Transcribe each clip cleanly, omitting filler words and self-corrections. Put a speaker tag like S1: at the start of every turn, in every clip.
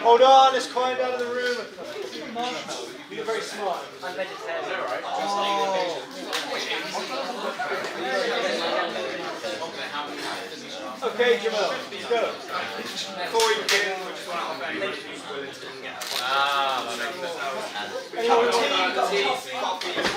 S1: Hold on, let's quiet down in the room. You're very smart. I'm vegetarian. Okay, Jamal, let's go. Before we begin, we just want to offer anybody who's willing to come and get us. Anyone with tea, coffee,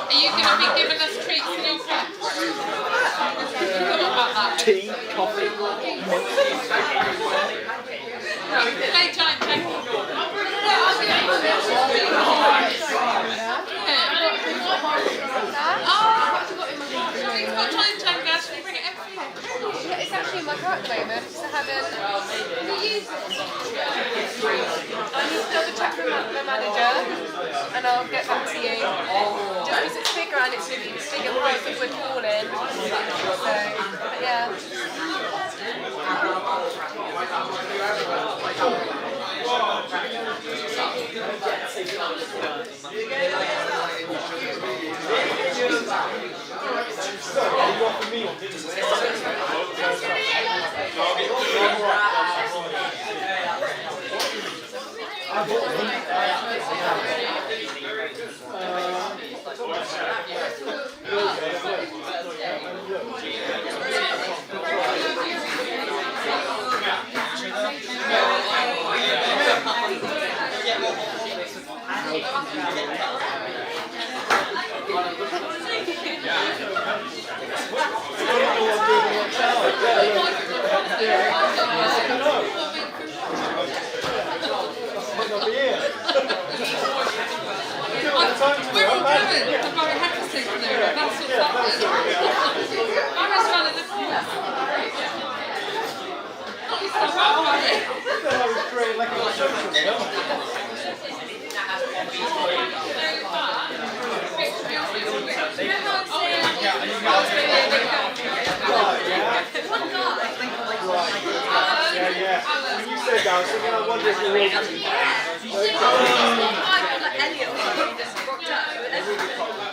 S2: Are you going to be giving us treats in your cup?
S1: tea, coffee, milk.
S2: Play giant tank. It's got giant tank, guys. Can you bring it over here?
S3: It's actually in my car at the moment, so I haven't used it. I need to double check with my manager and I'll get back to you. Just because it's bigger and it's a bigger price of wood falling. So, but yeah.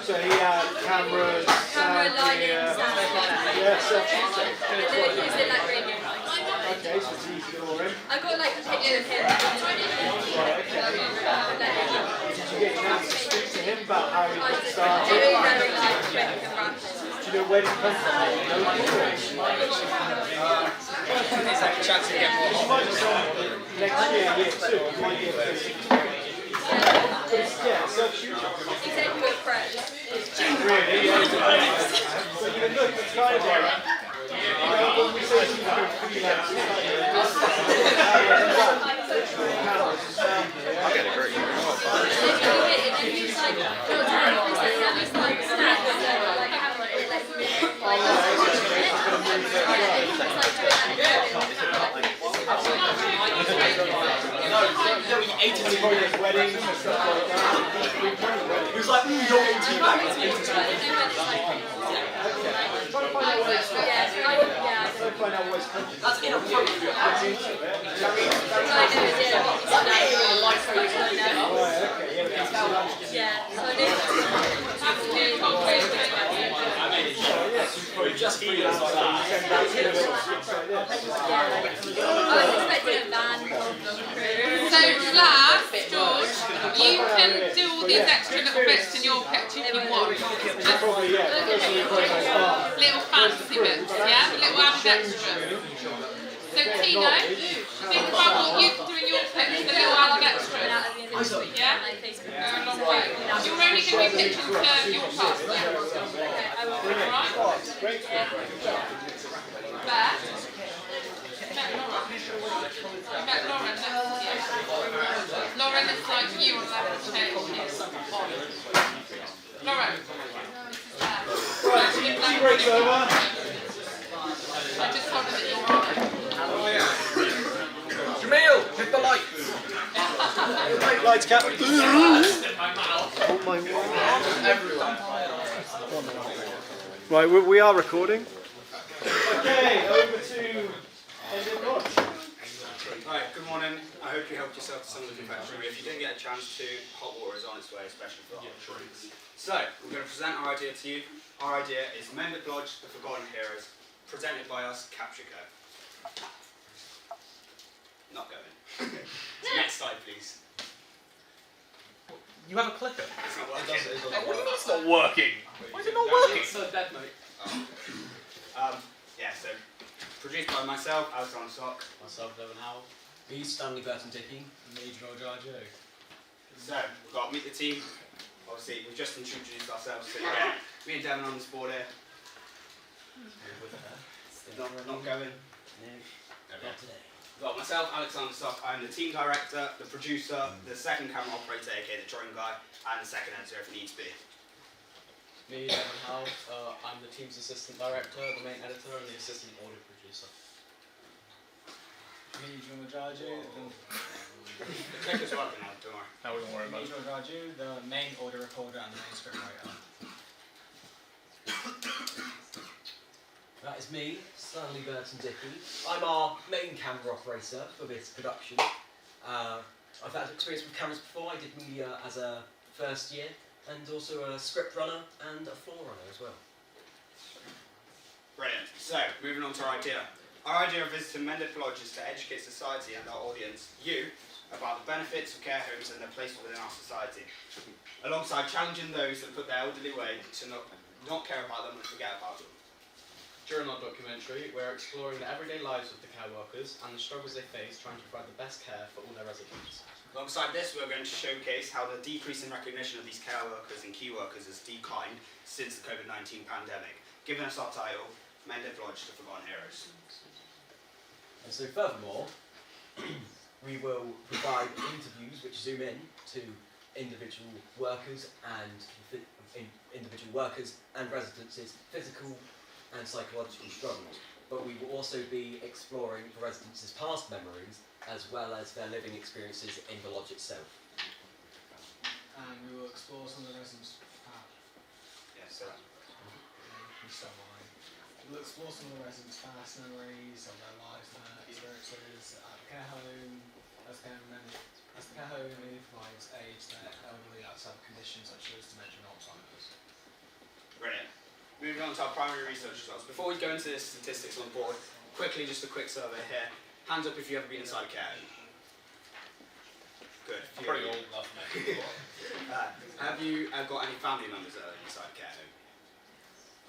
S1: So he had cameras, sound,
S3: lighting,
S1: okay, so it's easy for him.
S3: I got like a picture of him.
S1: Right, okay. Did you get a chance to speak to him about how he got started? Do you know where he comes from?
S4: It's like a chance to get more.
S1: You might just next year, year 2, you might get yeah, so
S3: He said we were friends.
S1: really, yeah. So you can look, it's kind of like, when we say she's going freelance,
S4: I get it great.
S1: weddings and stuff like that.
S4: It was like, you're getting too back.
S1: Trying to find out where it's from. Trying to find out where it's from.
S4: That's inappropriate.
S1: Look into it.
S4: Just freelance like that.
S2: So, Laz, George, you can do all these extra little bits in your picture if you want. Just little fancy bits, yeah? Little added extras. So, Tino, think about what you can do in your picture, the little added extras. Yeah? Go a long way. You're only going to be pictures for your part. Alright? Bear. Lauren next to you. Lauren looks like you on level 2. Lauren.
S1: Right, tea break's over.
S2: I just told her that you're on it.
S4: Jamil, hit the lights.
S1: Lights, Cap.
S5: Right, we are recording.
S1: Okay, over to Mendip Lodge.
S4: Right, good morning. I hope you helped yourself to some of the confectionery. If you didn't get a chance to, hot water is on its way, especially for hot drinks. So, we're going to present our idea to you. Our idea is Mendip Lodge, the Forgotten Heroes, presented by us, CaptureCo. Not going. Next slide, please.
S6: You have a clicker.
S4: It's not working.
S6: What do you mean it's not working? Why is it not working?
S4: It's so dead, mate. Yeah, so produced by myself, Alexander Sock.
S7: Myself, Devon Howell. Me, Stanley Burton Dickey. And me, George R.
S4: So, we've got to meet the team. Obviously, we've just introduced ourselves. So, yeah, me and Devon on the board here. Not going.
S7: Not today.
S4: We've got myself, Alexander Sock. I'm the team director, the producer, the second camera operator, aka the drawing guy, and the second editor if needs be.
S7: Me, Devon Howell. I'm the team's assistant director, the main editor, and the assistant audio producer.
S8: Me, George Raju,
S4: The clicker's working now, don't worry.
S6: Now we don't worry about it.
S8: George Raju, the main audio recorder and the main script writer.
S9: That is me, Stanley Burton Dickey. I'm our main camera operator for this production. I've had experience with cameras before. I did media as a first year, and also a script runner and a floor runner as well.
S4: Brilliant. So, moving on to our idea. Our idea of visiting Mendip Lodge is to educate society and our audience, you, about the benefits of care homes and their place within our society, alongside challenging those that put their elderly away to not care about them and forget about them.
S7: During our documentary, we're exploring the everyday lives of the care workers and the struggles they face trying to provide the best care for all their residents.
S4: Alongside this, we're going to showcase how the decrease in recognition of these care workers and key workers has declined since the COVID-19 pandemic, giving us our title, Mendip Lodge, the Forgotten Heroes.
S9: And so furthermore, we will provide interviews which zoom in to individual workers and residents' physical and psychological struggles. But we will also be exploring the residents' past memories as well as their living experiences in the lodge itself.
S8: And we will explore some of the residents'
S4: Yes, sir.
S8: We'll explore some of the residents' past memories of their lives and their experiences at the care home. As the care home provides aid to their elderly outside of conditions such as dementia and Alzheimer's.
S4: Brilliant. Moving on to our primary research results. Before we go into the statistics on board, quickly just a quick survey here. Hands up if you've ever been inside a care home. Good.
S6: I'm pretty old enough, mate.
S4: Have you got any family members that are inside a care home?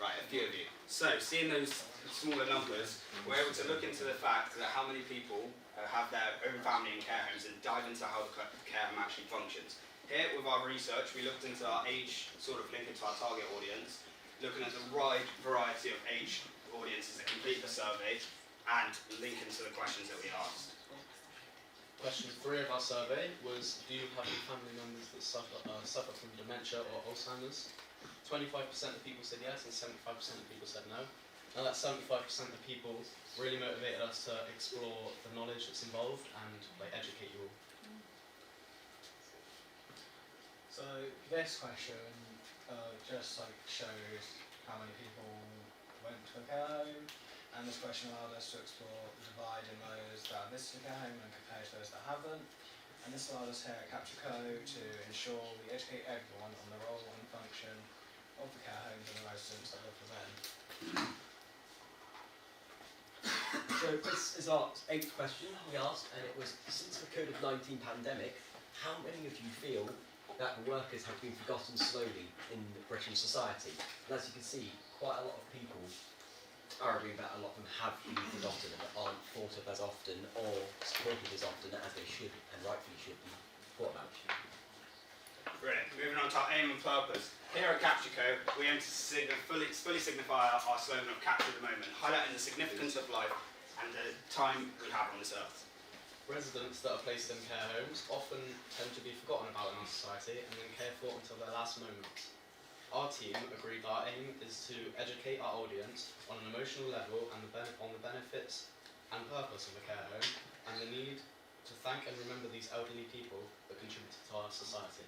S4: Right, a few of you. So, seeing those smaller numbers, we're able to look into the fact that how many people have their own family in care homes and dive into how the care home actually functions. Here, with our research, we looked into our age, sort of linked to our target audience, looking at the wide variety of age audiences that complete the survey and linking to the questions that we asked.
S7: Question 3 of our survey was, do you have any family members that suffer from dementia or Alzheimer's? 25% of people said yes and 75% of people said no. Now that 75% of people really motivated us to explore the knowledge that's involved and educate you all.
S8: So this question just shows how many people went to a care home, and this question allowed us to explore the divide in those that have visited a care home and compare to those that haven't. And this allowed us here at CaptureCo to ensure we educate everyone on the role and function of the care homes and the residents that live within.
S9: So this is our 8th question we asked, and it was, since the COVID-19 pandemic, how many of you feel that the workers have been forgotten slowly in British society? And as you can see, quite a lot of people are agreeing that a lot of them have been forgotten and aren't thought of as often or supported as often as they should and rightfully should be thought about.
S4: Brilliant. Moving on to our aim and purpose. Here at CaptureCo, we aim to fully signify our slogan of Capture the Moment, highlighting the significance of life and the time we have on this earth.
S7: Residents that are placed in care homes often tend to be forgotten about in our society and then cared for until their last moments. Our team agreed our aim is to educate our audience on an emotional level and on the benefits and purpose of a care home and the need to thank and remember these elderly people that contributed to our society.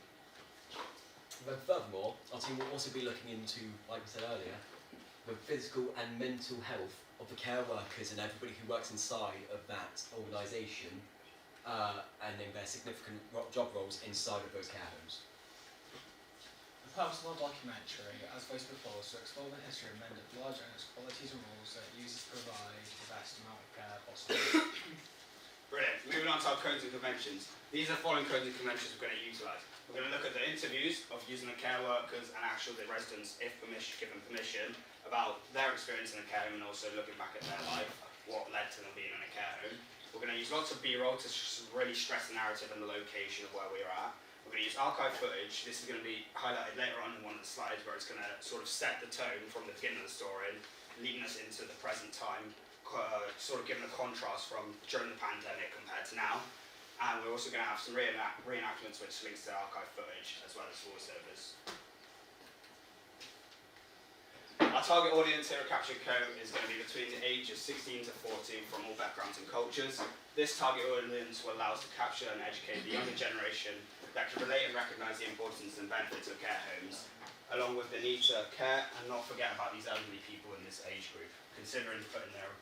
S9: Then furthermore, our team will also be looking into, like we said earlier, the physical and mental health of the care workers and everybody who works inside of that organisation, and in their significant job roles inside of those care homes.
S8: The purpose of our documentary, as voiced before, is to explore the history of Mendip Lodge and its qualities and rules that it uses to provide the best amount of care possible.
S4: Brilliant. Moving on to our codes and conventions. These are the following codes and conventions we're going to utilise. We're going to look at the interviews of using the care workers and actually the residents, if given permission, about their experience in a care home and also looking back at their life, what led to them being in a care home. We're going to use lots of B-roll to really stress the narrative and the location of where we're at. We're going to use archive footage. This is going to be highlighted later on in one of the slides where it's going to sort of set the tone from the beginning of the story, leading us into the present time, sort of giving a contrast from during the pandemic compared to now. And we're also going to have some reenactments which links to archive footage as well as voiceovers. Our target audience here at Capture Co is going to be between the ages 16 to 40 from all backgrounds and cultures. This target audience will allow us to capture and educate the younger generation that can relate and recognise the importance and benefits of care homes, along with the need to care and not forget about these elderly people in this age group, considering putting their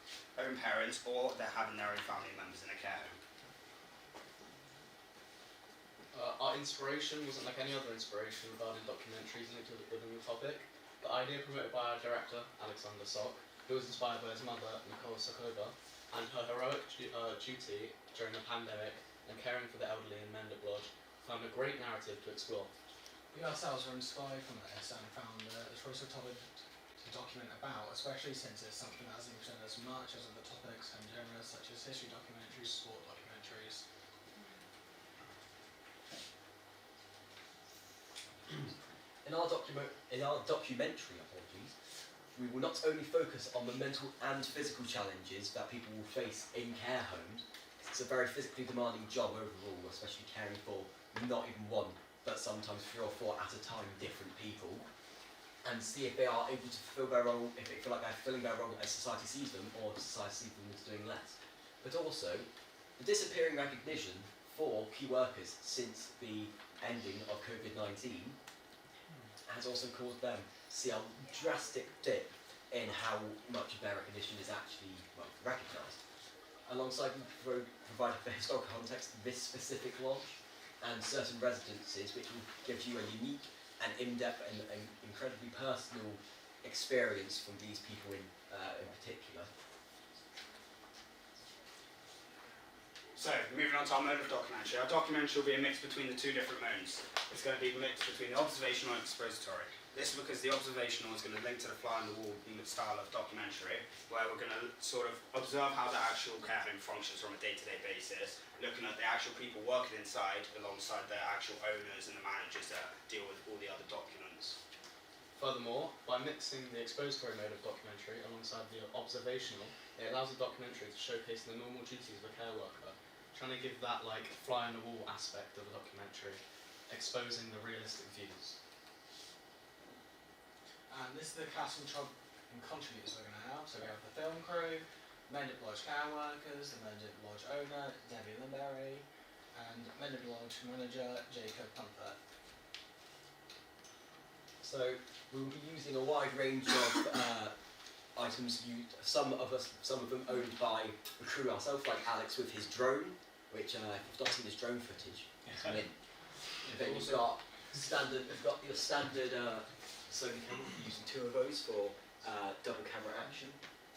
S4: own parents or they're having their own family members in a care home.
S7: Our inspiration wasn't like any other inspiration regarding documentaries linked within the topic. The idea promoted by our director, Alexander Sok, who was inspired by his mother, Nicole Sokova, and her heroic duty during the pandemic and caring for the elderly in Mendip Lodge, found a great narrative to explore.
S8: We ourselves were inspired from this and found the choice of topic to document about, especially since it's something that hasn't been as much as other topics and genres such as history documentaries, sport documentaries.
S9: In our documentary, we will not only focus on the mental and physical challenges that people will face in care homes. It's a very physically demanding job overall, especially caring for not even one, but sometimes 3 or 4 at a time different people, and see if they are able to fulfill their role, if they feel like they're fulfilling their role as society sees them, or society sees them as doing less. But also, the disappearing recognition for key workers since the ending of COVID-19 has also caused them to see a drastic dip in how much of their recognition is actually recognised. Alongside providing the historical context, this specific lodge and certain residences, which will give you a unique and in-depth and incredibly personal experience from these people in particular.
S4: So, moving on to our mode of documentary. Our documentary will be a mix between the 2 different modes. It's going to be a mix between the observational and expository. This is because the observational is going to link to the fly on the wall style of documentary, where we're going to sort of observe how the actual care home functions from a day-to-day basis, looking at the actual people working inside alongside the actual owners and the managers that deal with all the other documents.
S7: Furthermore, by mixing the expository mode of documentary alongside the observational, it allows the documentary to showcase the normal duties of a care worker, trying to give that like fly on the wall aspect of the documentary, exposing the realistic views.
S8: And this is the cast and contributors we're going to have. So we have the film crew, Mendip Lodge care workers, the Mendip Lodge owner, Debbie Limberry, and Mendip Lodge manager, Jacob Comfort.
S9: So we will be using a wide range of items, some of them owned by the crew ourselves, like Alex with his drone, which if you've not seen his drone footage, it's mint. Then you've got your standard Sony camera, using 2 of those for double camera action,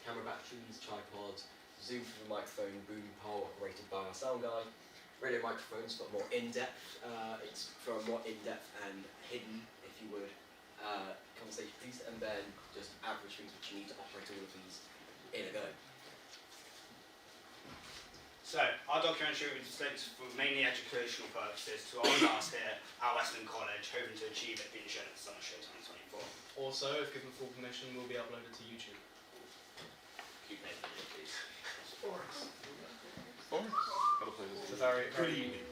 S9: camera batteries, tripods, zoom for the microphone, boom pole operated by our sound guy, radio microphones for more in-depth, it's for a more in-depth and hidden, if you would, conversation piece, and then just average things which you need to operate all of these in a go.
S4: So, our documentary will be displayed for mainly educational purposes to our class here at Western College, hoping to achieve it being shown at the Summer Show 2024.
S7: Also, if given full permission, will be uploaded to YouTube.
S4: Keep making it, please.
S7: It's a very,
S10: Good evening.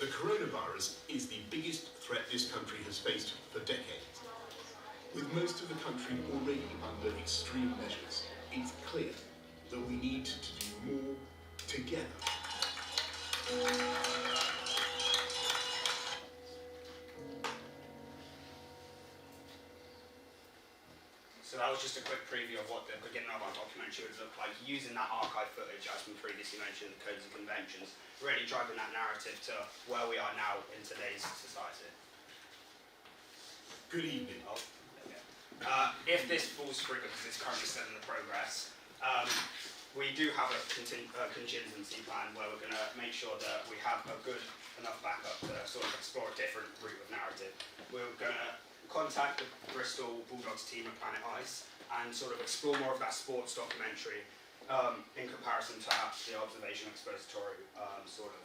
S10: The coronavirus is the biggest threat this country has faced for decades. With most of the country already under extreme measures, it's clear that we need to do more together.
S4: quick preview of what the beginning of our documentary would look like, using that archive footage, as we previously mentioned, the codes and conventions, really driving that narrative to where we are now in today's society.
S10: Good evening.
S4: If this falls through, because it's currently still in the progress, we do have a contingency plan where we're going to make sure that we have a good enough backup to sort of explore a different route of narrative. We're going to contact the Bristol Bulldogs team at Planet Ice and sort of explore more of that sports documentary in comparison to the observation expository sort of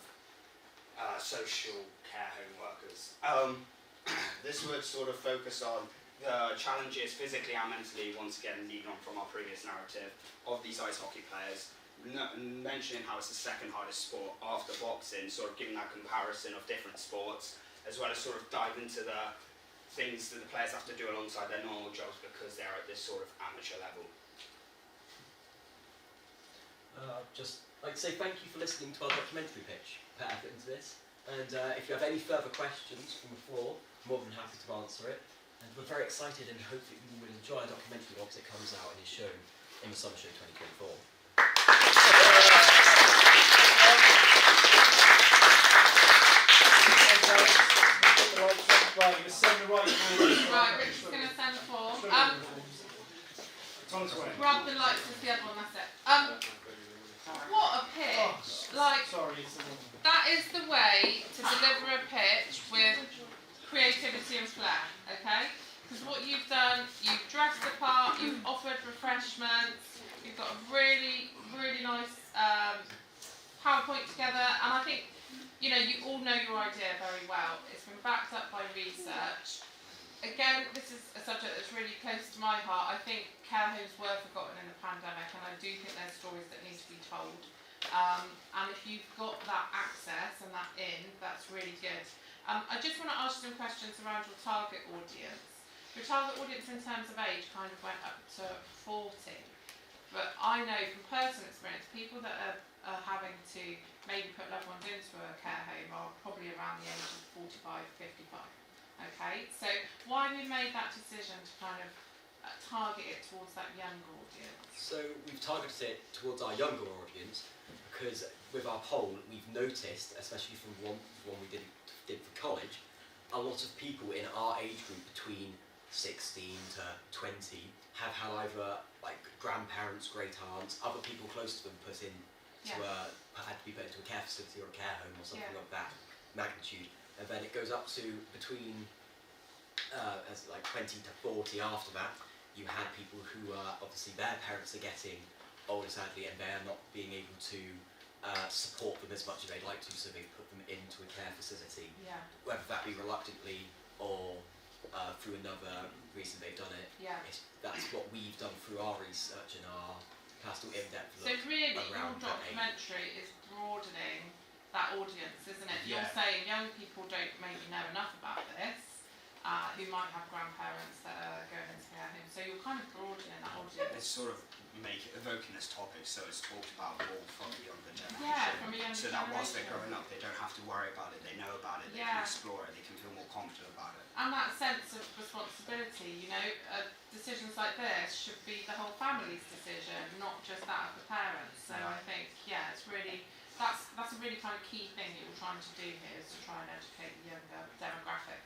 S4: social care home workers. This would sort of focus on the challenges physically and mentally, once again leading on from our previous narrative, of these ice hockey players, mentioning how it's the second hardest sport after boxing, sort of giving that comparison of different sports, as well as sort of dive into the things that the players have to do alongside their normal jobs because they're at this sort of amateur level.
S9: Just like to say thank you for listening to our documentary pitch, put effort into this, and if you have any further questions from the floor, more than happy to answer it. And we're very excited and hope that you will enjoy our documentary once it comes out and is shown in the Summer Show 2024.
S1: Right, we're sending the right forward.
S2: Right, Rich is going to send the form.
S1: It's on its way.
S2: Grab the lights with the other one, that's it. What a pitch. Like,
S1: Sorry, it's the wrong one.
S2: that is the way to deliver a pitch with creativity and flair, okay? Because what you've done, you've dressed the part, you've offered refreshments, you've got a really, really nice PowerPoint together, and I think, you know, you all know your idea very well. It's been backed up by research. Again, this is a subject that's really close to my heart. I think care homes were forgotten in the pandemic, and I do think there's stories that need to be told. And if you've got that access and that that's really good. I just want to ask you some questions around your target audience. Your target audience in terms of age kind of went up to 40. But I know from personal experience, people that are having to maybe put loved ones into a care home are probably around the age of 45, 55. Okay, so why have you made that decision to kind of target it towards that younger audience?
S9: So we've targeted it towards our younger audience because with our poll we've noticed, especially from one we did for college, a lot of people in our age group between 16 to 20 have had either like grandparents, great aunts, other people close to them had to be put into a care facility or a care home or something of that magnitude, and then it goes up to between as like 20 to 40 after that. You had people who obviously their parents are getting older sadly and they're not being able to support them as much as they'd like to, so they put them into a care facility, whether that be reluctantly or through another reason they've done it. That's what we've done through our research and our pastoral in-depth look.
S2: So really, your
S9: around that age.
S2: documentary is broadening that audience, isn't it? You're saying young people don't maybe know enough about this, who might have grandparents that are going into care homes. So you're kind of broadening that audience.
S4: It's sort of evoking this topic so it's talked about more from the younger generation.
S2: Yeah, from a younger
S4: so that whilst they're
S2: generation.
S4: growing up, they don't have to worry about it, they know about it, they can explore it, they can feel more confident about it.
S2: And that sense of responsibility, you know, decisions like this should be the whole family's decision, not just that of the parents. So I think, it's really, that's a really kind of key thing that you're trying to do here, is to try and educate the younger demographic.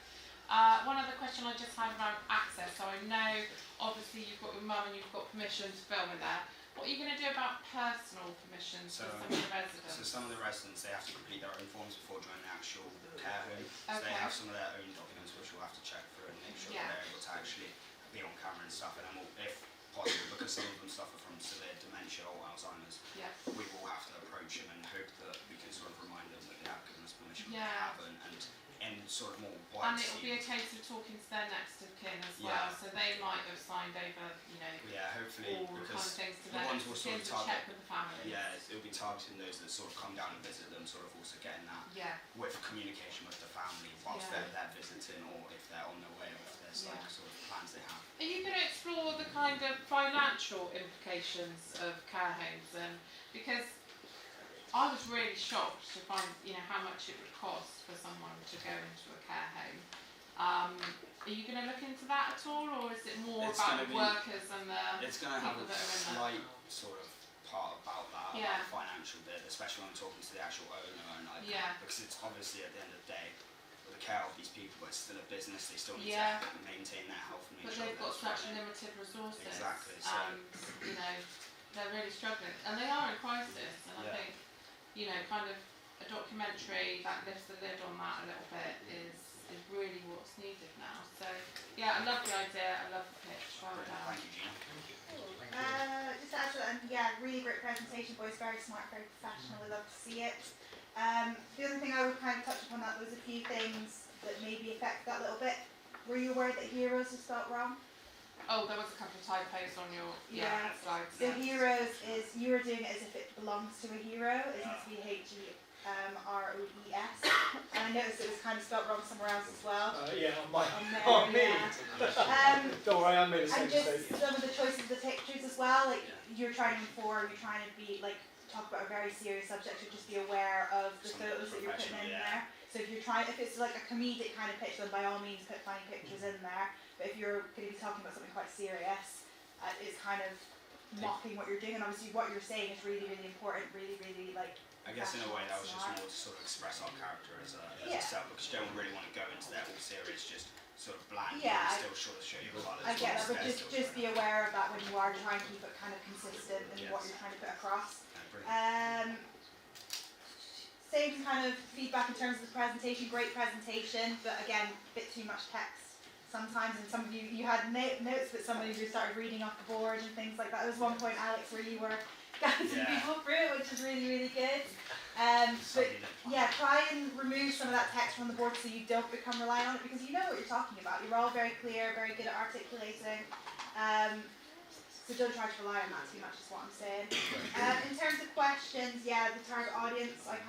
S2: One other question I just had around access. So I know, obviously, you've got your mum and you've got permission to film in there. What are you going to do about personal permissions for some of the residents?
S4: So some of the residents, they have to complete their own forms before joining the actual care home. So they have some of their own documents which we'll have to check through and make sure that they're able to actually be on camera and stuff. And then we'll, if possible, because some of them suffer from severe dementia or Alzheimer's, we will have to approach them and hope that we can sort of remind them that they have given us permission to have and sort of more wide.
S2: And it will be a case of talking to their next of kin as well, so they might have signed over, you know,
S4: hopefully,
S2: all the kind of things to their next of kin to check with the family.
S4: It'll be targeting those that sort of come down and visit them, sort of also getting that with communication with the family whilst they're visiting, or if they're on their way, or if there's like sort of plans they have.
S2: Are you going to explore the kind of financial implications of care homes? And because I was really shocked to find, you know, how much it would cost for someone to go into a care home. Are you going to look into that at all, or is it more
S4: It's
S2: about
S4: gonna
S2: the
S4: be-
S2: workers and the
S4: It's going to have
S2: people
S4: a
S2: that are in there?
S4: slight sort of part about that,
S2: Yeah.
S4: about the financial bit, especially when I'm talking to the actual owner, and like,
S2: Yeah.
S4: because it's obviously at the end of the day, with the care of these people, but it's still a business. They still need
S2: Yeah.
S4: to maintain their health and make
S2: But
S4: sure
S2: they've got
S4: they're
S2: such
S4: thriving.
S2: limited resources.
S4: Exactly, so-
S2: And, you know, they're really struggling. And they are in crisis. And I
S4: Yeah.
S2: think, you know, kind of a documentary that lifts the lid on that a little bit is really what's needed now. So, yeah, I love the idea. I love the pitch. Well
S4: Brilliant.
S2: done.
S4: Thank you, Gina.
S11: Just to add to that, yeah, really great presentation, boys, very smart, very professional, we love to see it. The other thing I would kind of touch upon that, there was a few things that maybe affect that a little bit. Were you aware that heroes was spelt wrong?
S2: Oh, there was a couple of typos on your
S11: Yeah.
S2: slides.
S11: So
S2: Yeah.
S11: heroes is, you are doing it as if it belongs to a hero, it's meant to be H-E-R-O-E-S. And I noticed it was kind of spelt wrong somewhere else as well.
S5: Yeah, on my,
S11: On there,
S5: on me.
S11: yeah.
S5: Don't worry, I made the same
S11: And just
S5: mistake.
S11: some of the choices of the pictures as well, like you're trying to inform, you're trying to be like talk about a very serious subject, so just be aware of the
S4: Some
S11: photos that you're putting in
S4: professional,
S11: there. So if you're trying, if it's like a comedic kind of picture, then by all means put funny pictures in there. But if you're going to be talking about something quite serious, it's kind of mocking what you're doing, and obviously what you're saying is really, really important, really, really like.
S4: I guess in a way that was just
S11: Smart.
S4: more to sort of express our character as
S11: Yeah.
S4: a self, because you don't really want to go into that all serious, just sort of bland.
S11: Yeah,
S4: You
S11: I-
S4: still sort of show your colours.
S11: I get that, but
S4: they're
S11: just
S4: still
S11: be aware of that when you are trying to keep it kind of consistent in what
S4: Yes.
S11: you're trying to put across.
S4: brilliant.
S11: Same kind of feedback in terms of the presentation, great presentation, but again, a bit too much text sometimes, and some of you had notes, but some of you started reading off the board and things like that. There was one point, Alex, where you were guiding
S4: Yeah.
S11: people through it, which is really, really good. But
S4: Somebody didn't find
S11: yeah, try and remove some of that text from the board so you don't become reliant on it, because you know what you're talking about. You're all very clear, very good at articulating. So don't try to rely on that too much is what I'm saying. In terms of questions, yeah, the target audience, I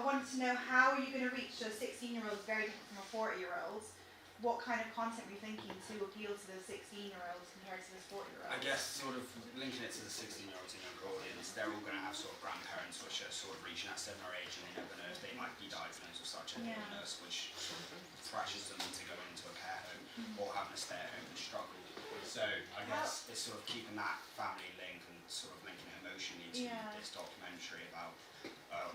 S11: wanted to know how are you going to reach those 16-year-olds very different from a 40-year-old. What kind of content were you thinking to appeal to those 16-year-olds compared to those 40-year-olds?
S4: I guess sort of linking it to the 16-year-olds in younger audience, they're all going to have sort of grandparents which are sort of reaching that similar age, and they never know if they might be diagnosed with such an
S11: Yeah.
S4: illness, which sort of pressures them into going into a care home or having to stay at home and struggle. So I guess it's sort of keeping that family link and sort of linking it emotionally to
S11: Yeah.
S4: this documentary about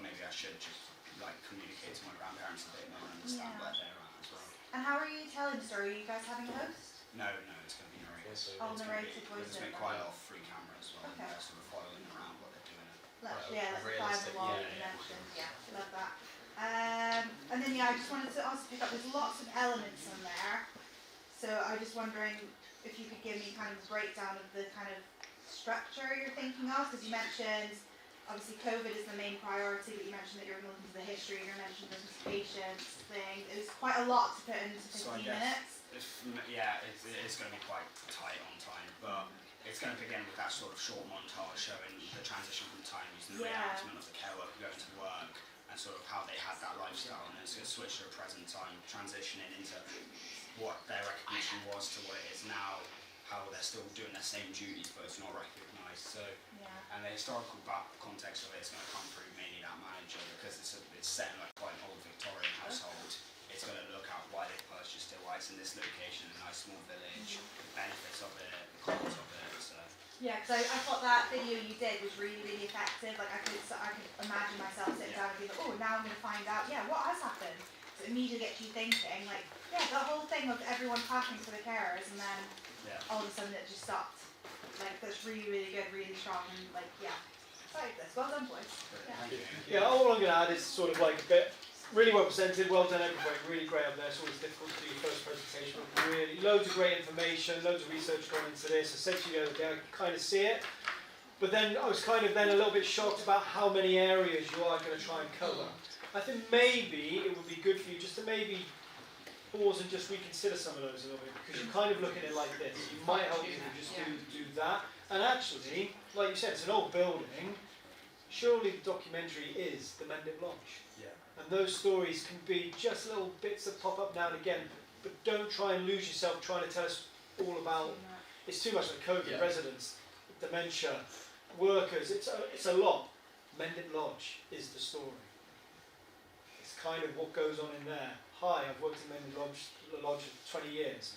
S4: maybe I should just like communicate to my grandparents a bit more and understand
S11: Yeah.
S4: where they're at as well.
S11: And how are you telling the story? Are you guys having a host?
S4: No, it's going to be narrated.
S11: Oh,
S4: It's
S11: narrated
S4: going
S11: voice
S4: to be
S11: over.
S4: quite a lot of free camera as well,
S11: Okay.
S4: and they're sort of following around what they're doing.
S11: Let's,
S7: Right,
S11: yeah, let's fly on the
S7: realistic,
S11: wall
S7: yeah,
S11: you
S7: yeah.
S11: mentioned. Yeah, love that. And then yeah, I just wanted to also pick up, there's lots of elements in there. So I was just wondering if you could give me kind of a breakdown of the kind of structure you're thinking of, because you mentioned obviously COVID is the main priority, but you mentioned that you're looking into the history, you mentioned the patients thing. It was quite a lot to put into 15
S4: So I
S11: minutes.
S4: guess, it is going to be quite tight on time, but it's going to begin with that sort of short montage showing the transition from time using the
S11: Yeah.
S4: reenactment of the care worker going to work and sort of how they had that lifestyle, and it's going to switch to a present time, transitioning into what their recognition was to what it is now, how they're still doing their same duties but it's not recognised. So,
S11: Yeah.
S4: and the historical context of it is going to come through mainly that manager, because it's set in like quite an old Victorian household. It's going to look at why they purchased it, why it's in this location, in a nice small village, the benefits of it, the cons of it. So.
S11: Yeah, because I thought that video you did was really, really effective. Like I could imagine myself sitting down and being like, oh, now I'm going to find out, yeah, what has happened? So it immediately gets you thinking, like, yeah, the whole thing of everyone clapping for the carers, and then all of a sudden it just stopped. Like that's really, really good, really strong, and like, yeah, excited this. Well done, boys. Yeah.
S4: Thank you.
S5: Yeah, all I'm going to add is sort of like a bit, really well presented, well done everybody, really great up there. It's always difficult to do your first presentation. Really, loads of great information, loads of research going into this. I said to you the other day, I could kind of see it. But then I was kind of then a little bit shocked about how many areas you are going to try and cover. I think maybe it would be good for you just to maybe pause and just reconsider some of those a little bit, because you're kind of looking at it like this. You might help you to just do that. And actually, like you said, it's an old building. Surely the documentary is the Mendip Lodge.
S4: Yeah.
S5: And those stories can be just little bits that pop up now and again, but don't try and lose yourself trying to tell us all about, it's too much like COVID, residents, dementia, workers, it's a lot. Mendip Lodge is the story. It's kind of what goes on in there, hi, I've worked in Mendip Lodge for 20 years.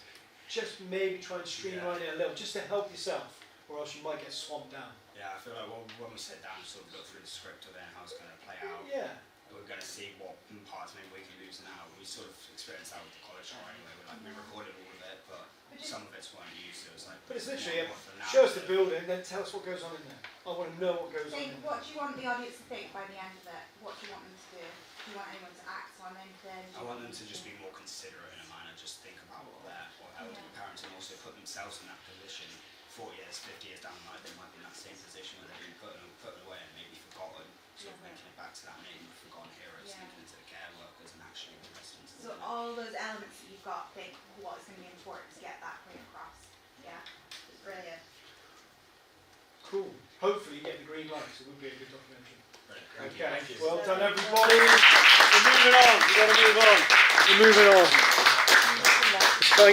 S5: Just maybe try and streamline it a little, just to help yourself, or else you might get swamped down.
S4: Yeah, I feel like when we sit down and sort of look through the script of then how it's going to play out,
S5: Yeah.
S4: we're going to see what parts maybe we can loosen out. We sort of experienced that with the college show anyway. We recorded all of it, but some of it's weren't used. So it was like.
S5: But it's literally,
S4: more for now.
S5: show us the building, then tell us what goes on in there. I want to know what goes on in
S11: Think,
S5: there.
S11: what do you want the audience to think by the end of it? What do you want them to do? Do you want anyone to act on anything?
S4: I want them to just be more considerate in a manner, just think about what their elderly parents and also put themselves in that position. 40 years, 50 years down the line, they might be in that same position where they've been put away and maybe forgotten. Sort of linking it back to that name of forgotten heroes, linking it to the care workers and actually the residents.
S11: So all those elements that you've got, think what's going to be important to get that point across. Yeah, brilliant.
S5: Cool. Hopefully you get the green light, so it would be a good documentary.
S4: Thank
S5: Okay.
S4: you.
S5: Well done, everybody. We're moving on. We've got to move on. We're moving on.